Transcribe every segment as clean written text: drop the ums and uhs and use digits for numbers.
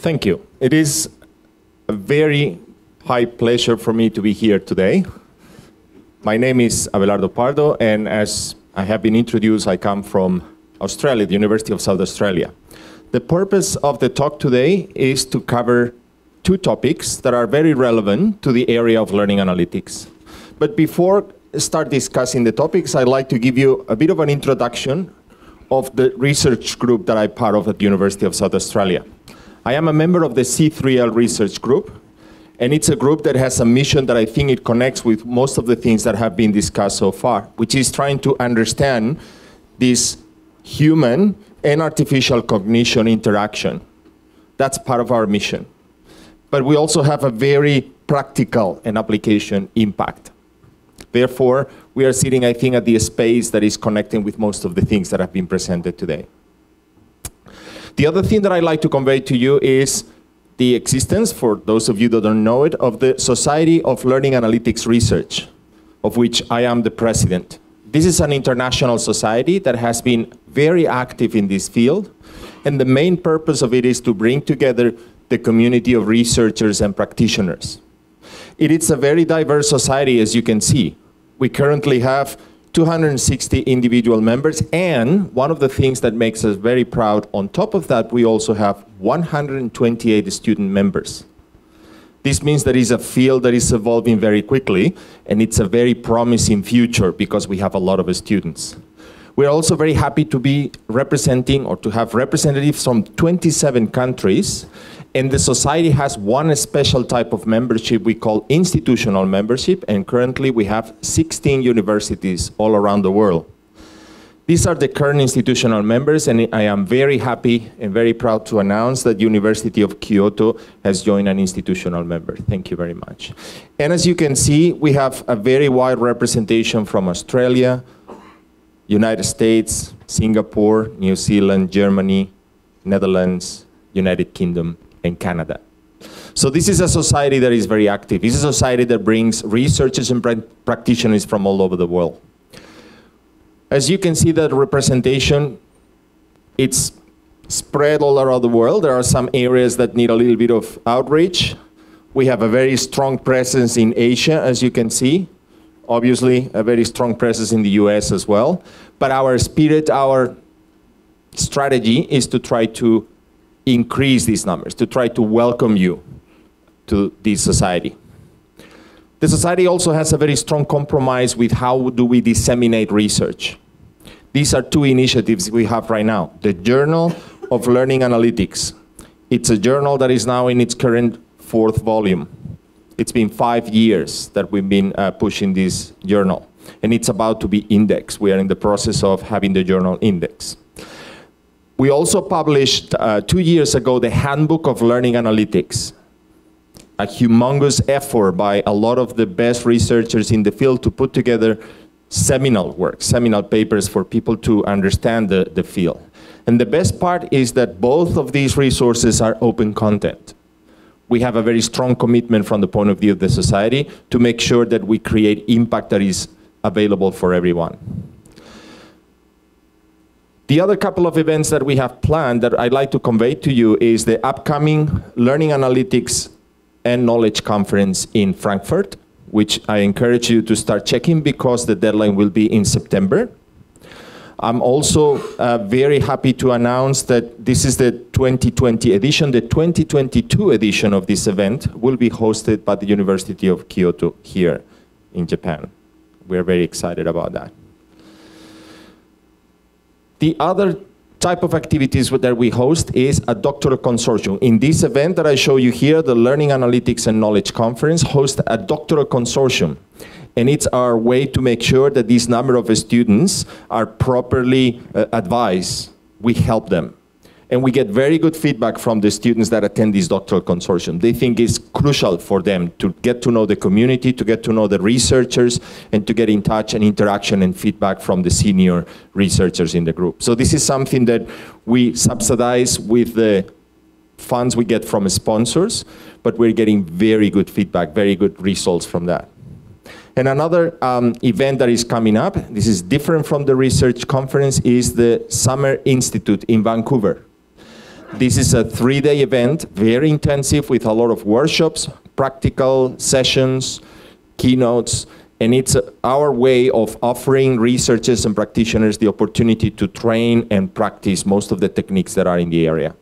Thank you. It is a very high pleasure for me to be here today. My name is Abelardo Pardo, and as I have been introduced, I come from Australia, the University of South Australia. The purpose of the talk today is to cover two topics that are very relevant to the area of learning analytics. But before I start discussing the topics, I'd like to give you a bit of an introduction of the research group that I'm part of at the University of South Australia. I am a member of the C3L research group, and it's a group that has a mission that I think it connects with most of the things that have been discussed so far, which is trying to understand this human and artificial cognition interaction. That's part of our mission. But we also have a very practical and application impact. Therefore, we are sitting, I think, at the space that is connecting with most of the things that have been presented today. The other thing that I'd like to convey to you is the existence, for those of you that don't know it, of the Society of Learning Analytics Research, of which I am the president. This is an international society that has been very active in this field, and the main purpose of it is to bring together the community of researchers and practitioners. It is a very diverse society, as you can see. We currently have 260 individual members, and one of the things that makes us very proud, on top of that, we also have 128 student members. This means that it's a field that is evolving very quickly, and it's a very promising future because we have a lot of students. We're also very happy to be representing, or to have representatives from 27 countries, and the society has one special type of membership we call institutional membership, and currently we have 16 universities all around the world. These are the current institutional members, and I am very happy and very proud to announce that University of Kyoto has joined an institutional member. Thank you very much. And as you can see, we have a very wide representation from Australia, United States, Singapore, New Zealand, Germany, Netherlands, United Kingdom, and Canada. So this is a society that is very active. This is a society that brings researchers and practitioners from all over the world. As you can see, that representation, it's spread all around the world. There are some areas that need a little bit of outreach. We have a very strong presence in Asia, as you can see. Obviously, a very strong presence in the US as well. But our spirit, our strategy is to try to increase these numbers, to try to welcome you to this society. The society also has a very strong compromise with how do we disseminate research. These are two initiatives we have right now. The Journal of Learning Analytics. It's a journal that is now in its current 4th volume. It's been 5 years that we've been pushing this journal, and it's about to be indexed. We are in the process of having the journal indexed. We also published 2 years ago the Handbook of Learning Analytics, a humongous effort by a lot of the best researchers in the field to put together seminal work, seminal papers for people to understand the field. And the best part is that both of these resources are open content. We have a very strong commitment from the point of view of the society to make sure that we create impact that is available for everyone. The other couple of events that we have planned that I'd like to convey to you is the upcoming Learning Analytics and Knowledge Conference in Frankfurt, which I encourage you to start checking because the deadline will be in September. I'm also very happy to announce that this is the 2020 edition. The 2022 edition of this event will be hosted by the University of Kyoto here in Japan. We're very excited about that. The other type of activities that we host is a doctoral consortium. In this event that I show you here, the Learning Analytics and Knowledge Conference hosts a doctoral consortium. And it's our way to make sure that this number of students are properly advised. We help them. And we get very good feedback from the students that attend this doctoral consortium. They think it's crucial for them to get to know the community, to get to know the researchers, and to get in touch and interaction and feedback from the senior researchers in the group. So this is something that we subsidize with the funds we get from sponsors, but we're getting very good feedback, very good results from that. And another event that is coming up, this is different from the research conference, is the Summer Institute in Vancouver. This is a 3-day event, very intensive with a lot of workshops, practical sessions, keynotes, and it's our way of offering researchers and practitioners the opportunity to train and practice most of the techniques that are in the area.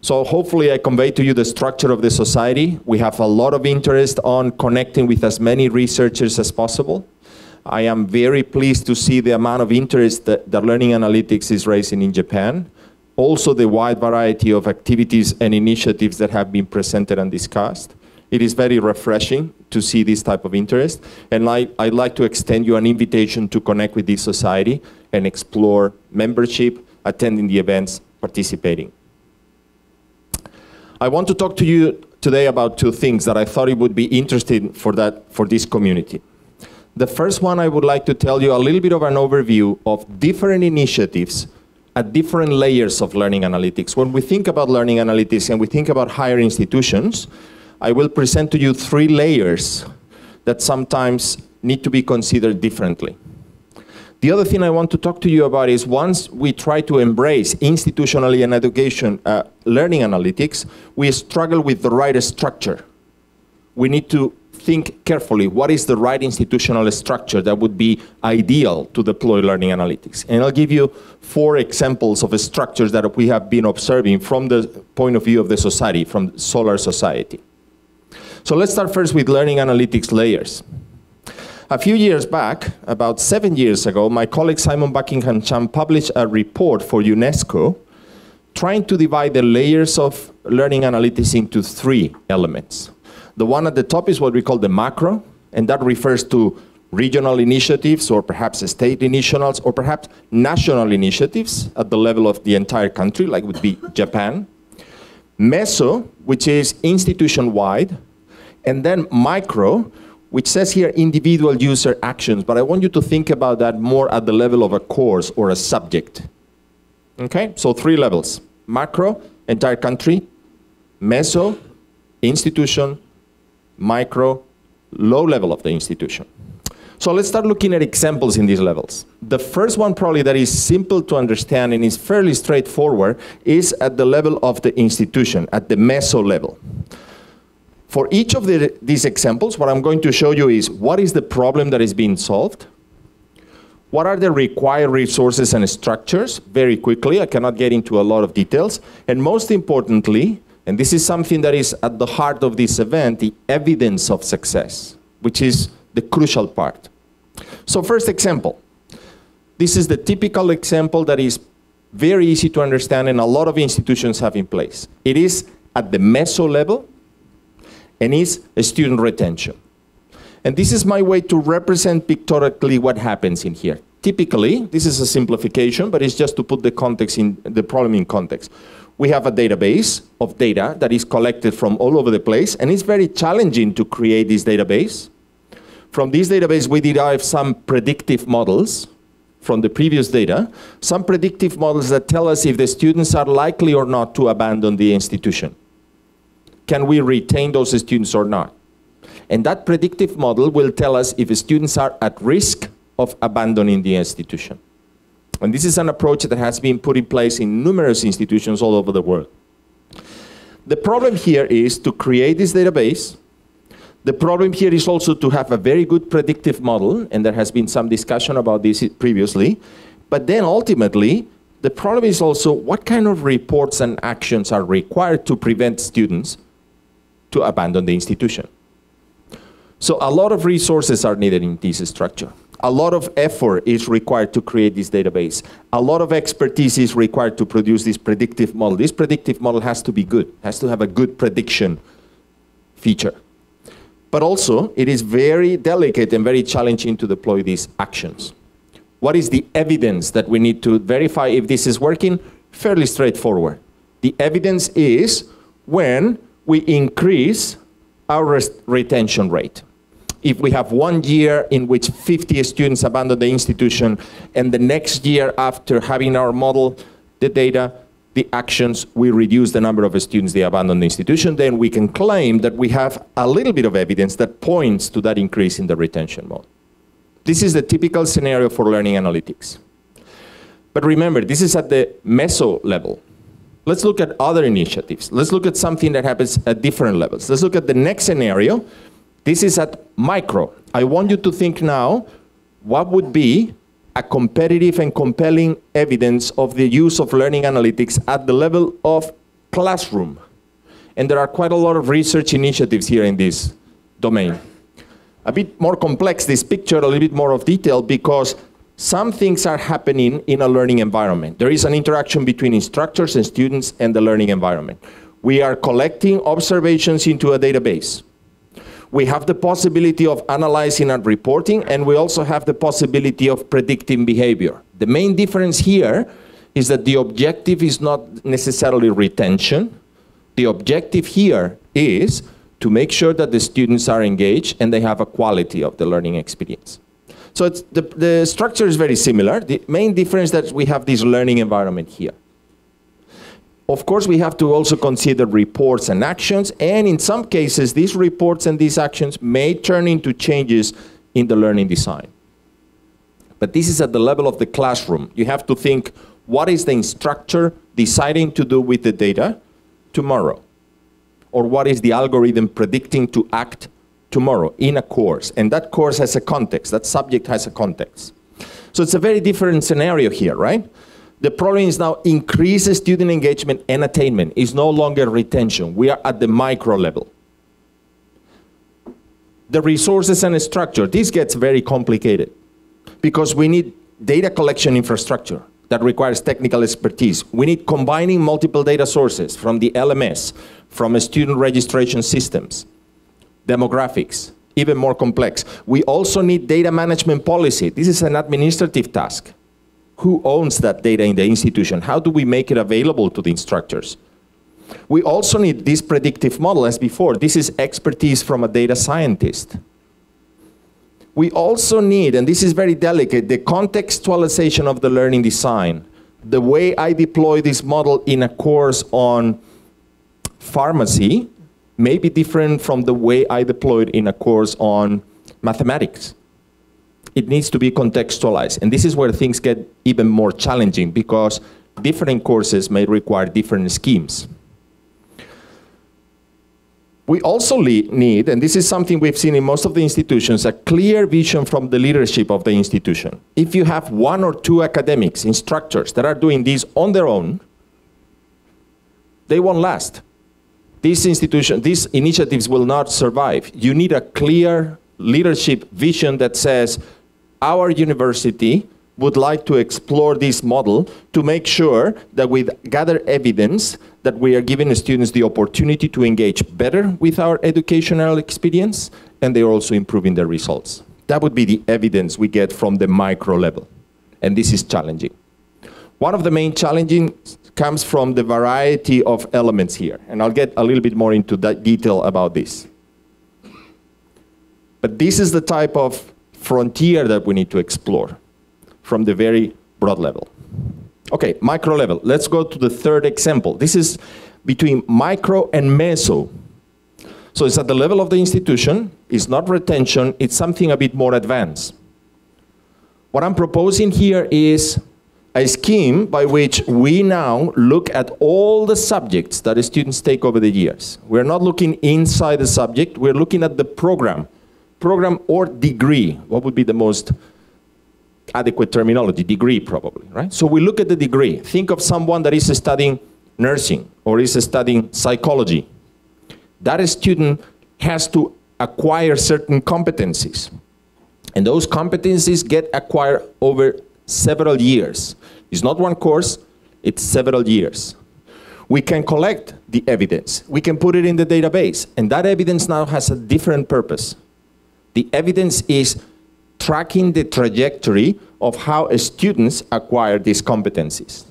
So hopefully I convey to you the structure of the society. We have a lot of interest on connecting with as many researchers as possible. I am very pleased to see the amount of interest that learning analytics is raising in Japan. Also the wide variety of activities and initiatives that have been presented and discussed. It is very refreshing to see this type of interest, and I'd like to extend you an invitation to connect with this society and explore membership, attending the events, participating. I want to talk to you today about 2 things that I thought it would be interesting for this community. The first one, I would like to tell you a little bit of an overview of different initiatives at different layers of learning analytics. When we think about learning analytics and we think about higher institutions, I will present to you 3 layers that sometimes need to be considered differently. The other thing I want to talk to you about is once we try to embrace institutionally and education learning analytics, we struggle with the right structure. We need to think carefully, what is the right institutional structure that would be ideal to deploy learning analytics? And I'll give you 4 examples of structures that we have been observing from the point of view of the society, from Solar Society. So let's start first with learning analytics layers. A few years back, about 7 years ago, my colleague Simon Buckingham-Cham published a report for UNESCO trying to divide the layers of learning analytics into 3 elements. The one at the top is what we call the macro, and that refers to regional initiatives or perhaps state initiatives or perhaps national initiatives at the level of the entire country, like would be Japan. Meso, which is institution-wide, and then micro, which says here individual user actions, but I want you to think about that more at the level of a course or a subject. Okay, so 3 levels. Macro, entire country. Meso, institution. Micro, low level of the institution. So let's start looking at examples in these levels. The first one probably that is simple to understand and is fairly straightforward is at the level of the institution, at the meso level. For each of these examples, what I'm going to show you is what is the problem that is being solved, what are the required resources and structures, very quickly, I cannot get into a lot of details, and most importantly, and this is something that is at the heart of this event, the evidence of success, which is the crucial part. So first example, this is the typical example that is very easy to understand and a lot of institutions have in place. It is at the meso level, and is student retention. And this is my way to represent pictorially what happens in here. Typically, this is a simplification, but it's just to put the problem in context. We have a database of data that is collected from all over the place, and it's very challenging to create this database. From this database, we derive some predictive models from the previous data, some predictive models that tell us if the students are likely or not to abandon the institution. Can we retain those students or not? And that predictive model will tell us if students are at risk of abandoning the institution. And this is an approach that has been put in place in numerous institutions all over the world. The problem here is to create this database. The problem here is also to have a very good predictive model, and there has been some discussion about this previously. But then ultimately, the problem is also what kind of reports and actions are required to prevent students to abandon the institution. So a lot of resources are needed in this structure. A lot of effort is required to create this database. A lot of expertise is required to produce this predictive model. This predictive model has to be good, has to have a good prediction feature. But also, it is very delicate and very challenging to deploy these actions. What is the evidence that we need to verify if this is working? Fairly straightforward. The evidence is when we increase our retention rate. If we have 1 year in which 50 students abandon the institution, and the next year after having our model, the data, the actions, we reduce the number of students that abandon the institution, then we can claim that we have a little bit of evidence that points to that increase in the retention mode. This is the typical scenario for learning analytics. But remember, this is at the meso level. Let's look at other initiatives. Let's look at something that happens at different levels. Let's look at the next scenario. This is at micro. I want you to think now, what would be a competitive and compelling evidence of the use of learning analytics at the level of classroom? And there are quite a lot of research initiatives here in this domain. A bit more complex, this picture, a little bit more of detail, because some things are happening in a learning environment. There is an interaction between instructors and students and the learning environment. We are collecting observations into a database. We have the possibility of analyzing and reporting, and we also have the possibility of predicting behavior. The main difference here is that the objective is not necessarily retention. The objective here is to make sure that the students are engaged and they have a quality of the learning experience. So the structure is very similar. The main difference is that we have this learning environment here. Of course, we have to also consider reports and actions, and in some cases, these reports and these actions may turn into changes in the learning design. But this is at the level of the classroom. You have to think, what is the instructor deciding to do with the data tomorrow? Or what is the algorithm predicting to act tomorrow in a course? And that course has a context, that subject has a context. So it's a very different scenario here, right? The problem is now increased student engagement and attainment. It's no longer retention. We are at the micro level. The resources and structure, this gets very complicated because we need data collection infrastructure that requires technical expertise. We need combining multiple data sources from the LMS, from student registration systems, demographics, even more complex. We also need data management policy. This is an administrative task. Who owns that data in the institution? How do we make it available to the instructors? We also need this predictive model as before. This is expertise from a data scientist. We also need, and this is very delicate, the contextualization of the learning design. The way I deploy this model in a course on pharmacy may be different from the way I deploy it in a course on mathematics. It needs to be contextualized. And this is where things get even more challenging because different courses may require different schemes. We also need, and this is something we've seen in most of the institutions, a clear vision from the leadership of the institution. If you have one or two academics, instructors that are doing this on their own, they won't last. These initiatives will not survive. You need a clear leadership vision that says, our university would like to explore this model to make sure that we gather evidence that we are giving the students the opportunity to engage better with our educational experience, and they're also improving their results. That would be the evidence we get from the micro level, and this is challenging. One of the main challenges comes from the variety of elements here, and I'll get a little bit more into that detail about this. But this is the type of frontier that we need to explore from the very broad level. Okay, micro level. Let's go to the third example. This is between micro and meso. So it's at the level of the institution. It's not retention. It's something a bit more advanced. What I'm proposing here is a scheme by which we now look at all the subjects that the students take over the years. We're not looking inside the subject. We're looking at the program or degree. What would be the most adequate terminology? Degree, probably, right? So we look at the degree. Think of someone that is studying nursing or is studying psychology. That student has to acquire certain competencies. And those competencies get acquired over several years. It's not one course, it's several years. We can collect the evidence. We can put it in the database. And that evidence now has a different purpose. The evidence is tracking the trajectory of how students acquire these competencies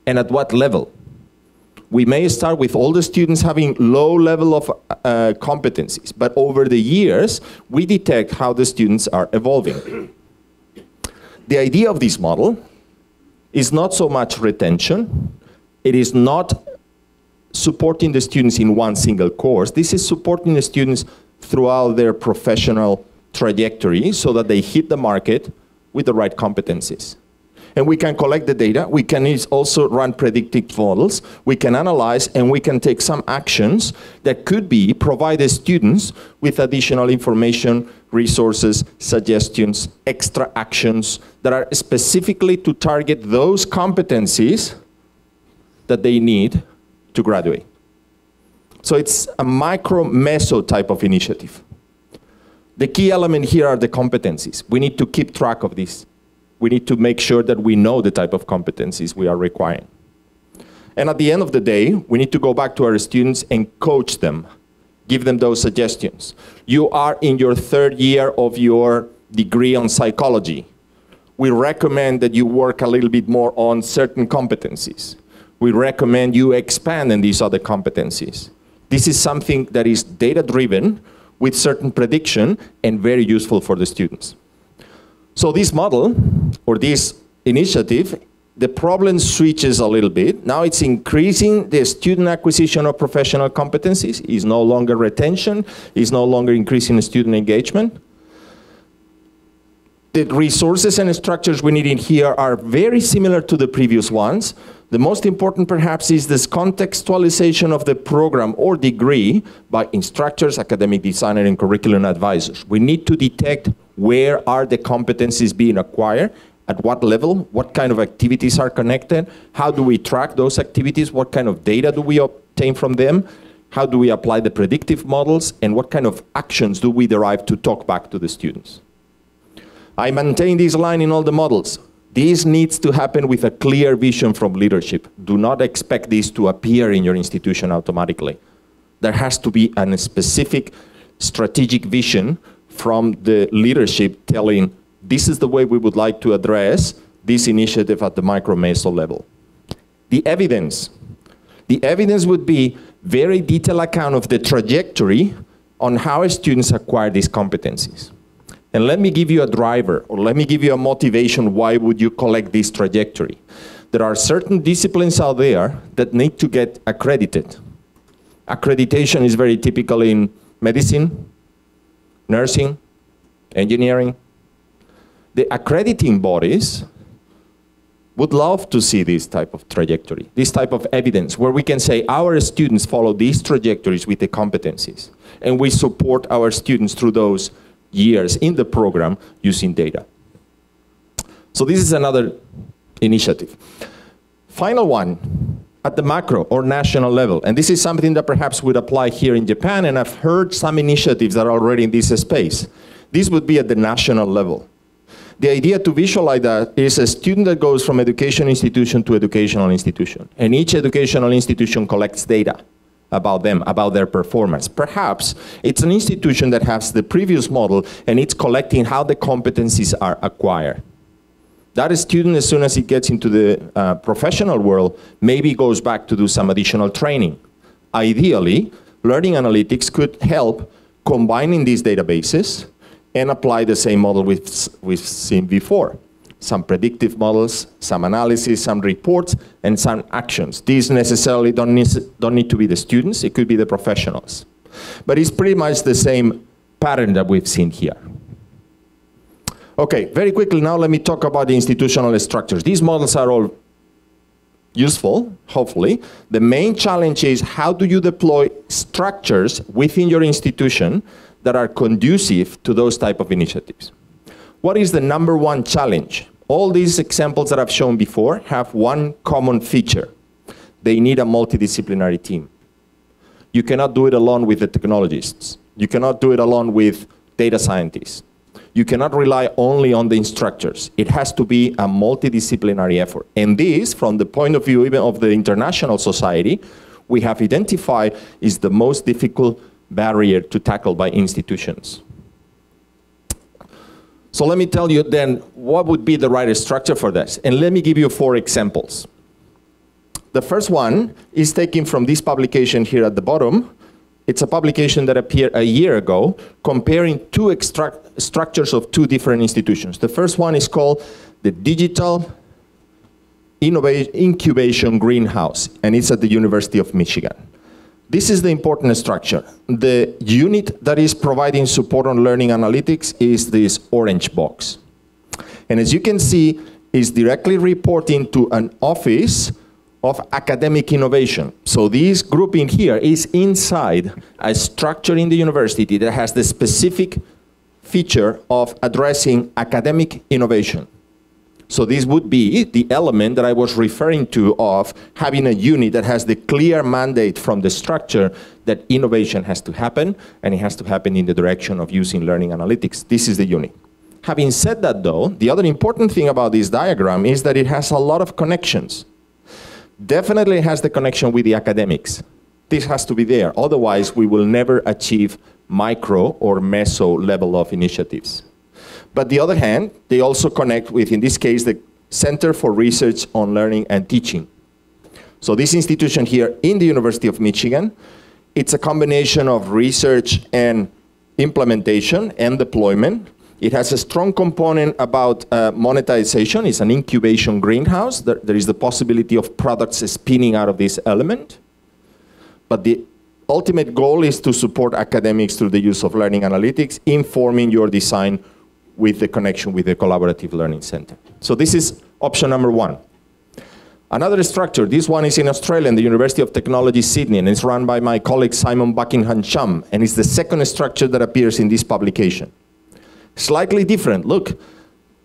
and at what level. We may start with all the students having low level of competencies, but over the years, we detect how the students are evolving. The idea of this model is not so much retention. It is not supporting the students in one single course. This is supporting the students throughout their professional trajectory so that they hit the market with the right competencies. And we can collect the data. We can also run predictive models. We can analyze, and we can take some actions that could be provide the students with additional information, resources, suggestions, extra actions that are specifically to target those competencies that they need to graduate. So it's a micro-meso type of initiative. The key element here are the competencies. We need to keep track of this. We need to make sure that we know the type of competencies we are requiring. And at the end of the day, we need to go back to our students and coach them, give them those suggestions. You are in your third year of your degree on psychology. We recommend that you work a little bit more on certain competencies. We recommend you expand in these other competencies. This is something that is data-driven, with certain prediction, and very useful for the students. So this model, or this initiative, the problem switches a little bit. Now it's increasing the student acquisition of professional competencies. It's no longer retention. It's no longer increasing student engagement. The resources and structures we need in here are very similar to the previous ones. The most important, perhaps, is this contextualization of the program or degree by instructors, academic designer, and curriculum advisors. We need to detect where are the competencies being acquired, at what level, what kind of activities are connected, how do we track those activities, what kind of data do we obtain from them, how do we apply the predictive models, and what kind of actions do we derive to talk back to the students. I maintain this line in all the models. This needs to happen with a clear vision from leadership. Do not expect this to appear in your institution automatically. There has to be a specific strategic vision from the leadership telling, this is the way we would like to address this initiative at the micro-meso level. The evidence. The evidence would be very detailed account of the trajectory on how students acquire these competencies. And let me give you a driver, or let me give you a motivation why would you collect this trajectory. There are certain disciplines out there that need to get accredited. Accreditation is very typical in medicine, nursing, engineering. The accrediting bodies would love to see this type of trajectory, this type of evidence, where we can say our students follow these trajectories with the competencies, and we support our students through those years in the program using data. So this is another initiative. Final one, at the macro or national level, and this is something that perhaps would apply here in Japan, and I've heard some initiatives that are already in this space. This would be at the national level. The idea to visualize that is a student that goes from education institution to educational institution, and each educational institution collects data about them, about their performance. Perhaps it's an institution that has the previous model and it's collecting how the competencies are acquired. That student, as soon as he gets into the professional world, maybe goes back to do some additional training. Ideally, learning analytics could help combining these databases and apply the same model we've seen before. Some predictive models, some analysis, some reports, and some actions. These necessarily don't need to be the students, it could be the professionals. But it's pretty much the same pattern that we've seen here. Okay, very quickly now let me talk about the institutional structures. These models are all useful, hopefully. The main challenge is how do you deploy structures within your institution that are conducive to those type of initiatives. What is the number one challenge? All these examples that I've shown before have one common feature. They need a multidisciplinary team. You cannot do it alone with the technologists. You cannot do it alone with data scientists. You cannot rely only on the instructors. It has to be a multidisciplinary effort. And this, from the point of view even of the international society, we have identified is the most difficult barrier to tackle by institutions. So let me tell you then what would be the right structure for this. And let me give you 4 examples. The first one is taken from this publication here at the bottom. It's a publication that appeared a year ago comparing 2 structures of 2 different institutions. The first one is called the Digital Incubation Greenhouse, and it's at the University of Michigan. This is the important structure. The unit that is providing support on learning analytics is this orange box. And as you can see, is directly reporting to an office of academic innovation. So this group in here is inside a structure in the university that has the specific feature of addressing academic innovation. So this would be the element that I was referring to of having a unit that has the clear mandate from the structure that innovation has to happen, and it has to happen in the direction of using learning analytics. This is the unit. Having said that though, the other important thing about this diagram is that it has a lot of connections. Definitely has the connection with the academics. This has to be there, otherwise we will never achieve micro or meso level of initiatives. But the other hand, they also connect with, in this case, the Center for Research on Learning and Teaching. So this institution here in the University of Michigan, it's a combination of research and implementation and deployment. It has a strong component about monetization. It's an incubation greenhouse. There is the possibility of products spinning out of this element. But the ultimate goal is to support academics through the use of learning analytics, informing your design with the connection with the Collaborative Learning Center. So this is option number one. Another structure, this one is in Australia, in the University of Technology, Sydney, and it's run by my colleague Simon Buckingham-Chum, and it's the second structure that appears in this publication. Slightly different, look,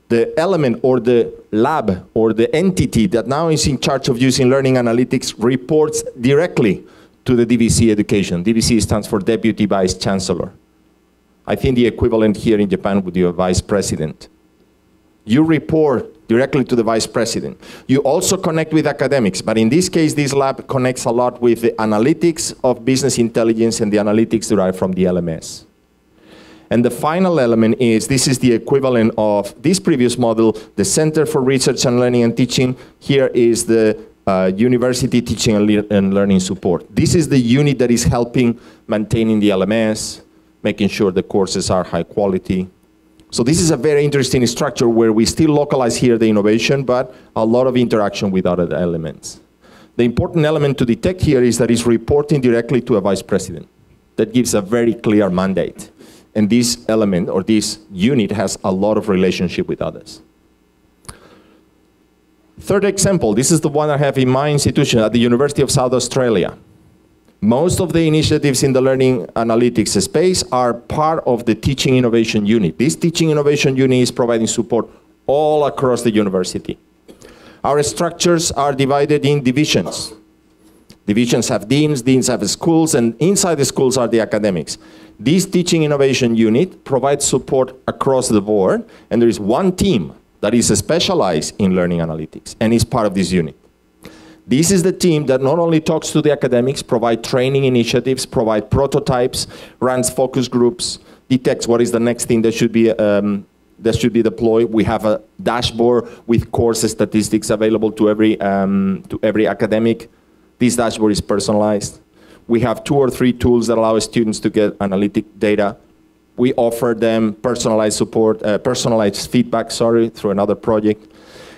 the element or the lab or the entity that now is in charge of using learning analytics reports directly to the DVC education. DVC stands for Deputy Vice Chancellor. I think the equivalent here in Japan would be a Vice President. You report directly to the Vice President. You also connect with academics, but in this case, this lab connects a lot with the analytics of business intelligence and the analytics derived from the LMS. And the final element is, this is the equivalent of this previous model, the Center for Research and Learning and Teaching. Here is the University Teaching and Learning Support. This is the unit that is helping maintaining the LMS, making sure the courses are high quality. So this is a very interesting structure where we still localize here the innovation, but a lot of interaction with other elements. The important element to detect here is that it's reporting directly to a Vice President. That gives a very clear mandate. And this element, or this unit, has a lot of relationship with others. Third example, this is the one I have in my institution at the University of South Australia. Most of the initiatives in the learning analytics space are part of the teaching innovation unit. This teaching innovation unit is providing support all across the university. Our structures are divided in divisions. Divisions have deans, deans have schools, and inside the schools are the academics. This teaching innovation unit provides support across the board, and there is one team that is specialized in learning analytics and is part of this unit. This is the team that not only talks to the academics, provide training initiatives, provide prototypes, runs focus groups, detects what is the next thing that should be deployed. We have a dashboard with course statistics available to every academic. This dashboard is personalized. We have 2 or 3 tools that allow students to get analytic data. We offer them personalized support, personalized feedback, through another project.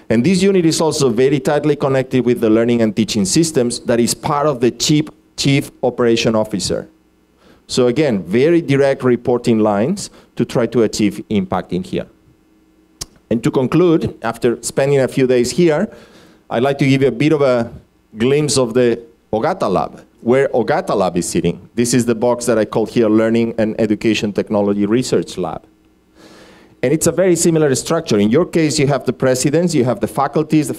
And this unit is also very tightly connected with the learning and teaching systems that is part of the Chief Operation Officer. So again, very direct reporting lines to try to achieve impact in here. And to conclude, after spending a few days here, I'd like to give you a bit of a glimpse of the Ogata Lab, where Ogata Lab is sitting. This is the box that I call here Learning and Education Technology Research Lab. And it's a very similar structure. In your case, you have the presidents, you have the faculties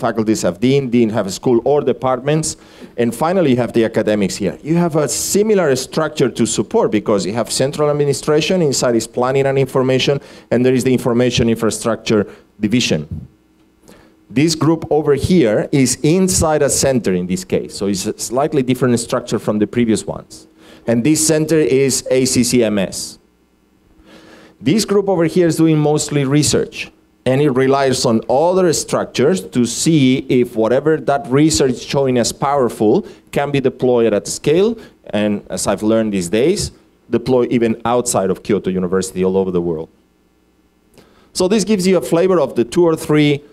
have dean have school or departments, and finally you have the academics here. You have a similar structure to support because you have central administration, inside is planning and information, and there is the information infrastructure division. This group over here is inside a center in this case, so it's a slightly different structure from the previous ones. And this center is ACCMS. This group over here is doing mostly research, and it relies on other structures to see if whatever that research is showing as powerful can be deployed at scale, and as I've learned these days, deploy even outside of Kyoto University all over the world. So this gives you a flavor of the 2 or 3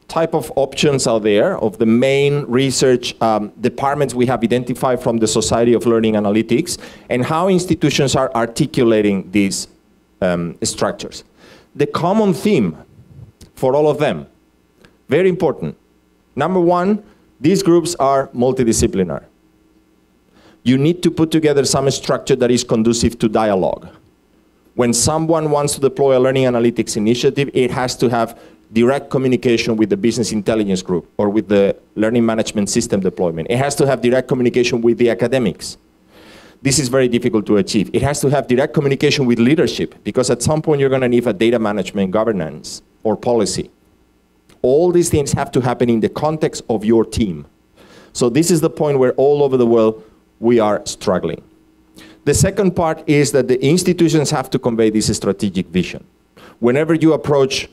type of options out there, of the main research departments we have identified from the Society of Learning Analytics, and how institutions are articulating these structures. The common theme for all of them, Very important. Number one, these groups are multidisciplinary. You need to put together some structure that is conducive to dialogue. When someone wants to deploy a learning analytics initiative, it has to have direct communication with the business intelligence group or with the learning management system deployment. It has to have direct communication with the academics. This is very difficult to achieve. It has to have direct communication with leadership, because at some point you're going to need a data management governance or policy. All these things have to happen in the context of your team. So this is the point where all over the world we are struggling. The second part is that the institutions have to convey this strategic vision. Whenever you approach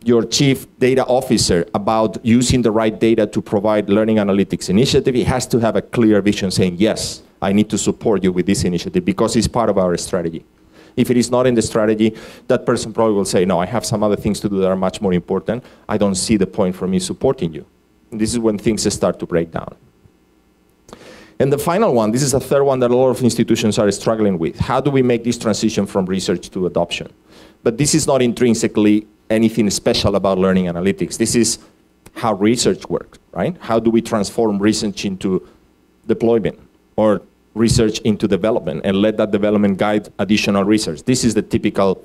your chief data officer about using the right data to provide learning analytics initiative, he has to have a clear vision saying, yes, I need to support you with this initiative because it's part of our strategy. If it is not in the strategy, that person probably will say, no, I have some other things to do that are much more important. I don't see the point for me supporting you. And this is when things start to break down. And the final one, this is a third one that a lot of institutions are struggling with. How do we make this transition from research to adoption? But this is not intrinsically anything special about learning analytics. This is how research works, right? How do we transform research into deployment or research into development and let that development guide additional research? This is the typical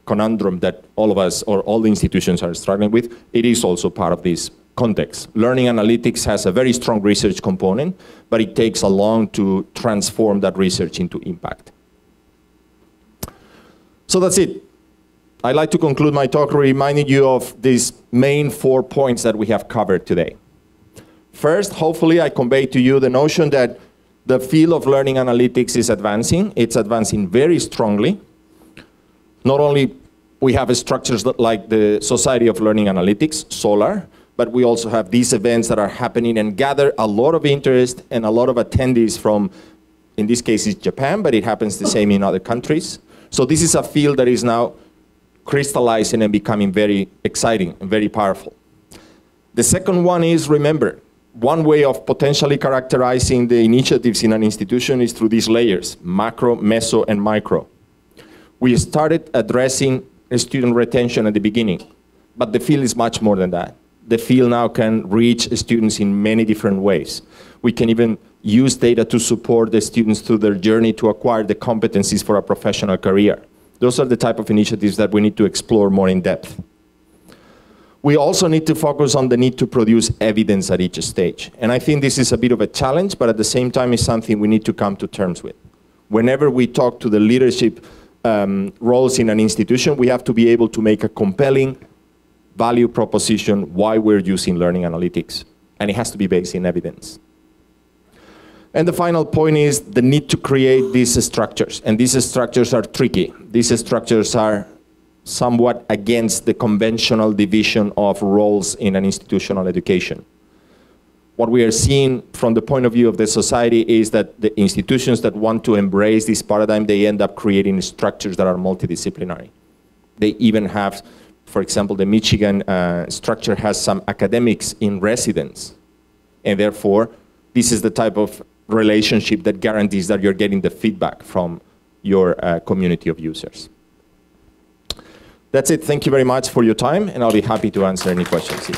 conundrum that all of us or all the institutions are struggling with. It is also part of this context. Learning analytics has a very strong research component, but it takes a long to transform that research into impact. So that's it. I'd like to conclude my talk reminding you of these main 4 points that we have covered today. First, hopefully I convey to you the notion that the field of learning analytics is advancing. It's advancing very strongly. Not only we have structures like the Society of Learning Analytics, SOLAR, but we also have these events that are happening and gather a lot of interest and a lot of attendees from, in this case, it's Japan, but it happens the same in other countries. So this is a field that is now crystallizing and becoming very exciting and very powerful. The second one is, remember, one way of potentially characterizing the initiatives in an institution is through these layers, macro, meso, and micro. We started addressing student retention at the beginning, but the field is much more than that. The field now can reach students in many different ways. We can even use data to support the students through their journey to acquire the competencies for a professional career. Those are the type of initiatives that we need to explore more in depth. We also need to focus on the need to produce evidence at each stage. And I think this is a bit of a challenge, but at the same time it's something we need to come to terms with. Whenever we talk to the leadership roles in an institution, we have to be able to make a compelling value proposition why we're using learning analytics. And it has to be based in evidence. And the final point is the need to create these structures. And these structures are tricky. These structures are somewhat against the conventional division of roles in an institutional education. What we are seeing from the point of view of the society is that the institutions that want to embrace this paradigm, they end up creating structures that are multidisciplinary. They even have, for example, the Michigan structure has some academics in residence. And therefore, this is the type of relationship that guarantees that you're getting the feedback from your community of users. That's it. Thank you very much for your time, and I'll be happy to answer any questions.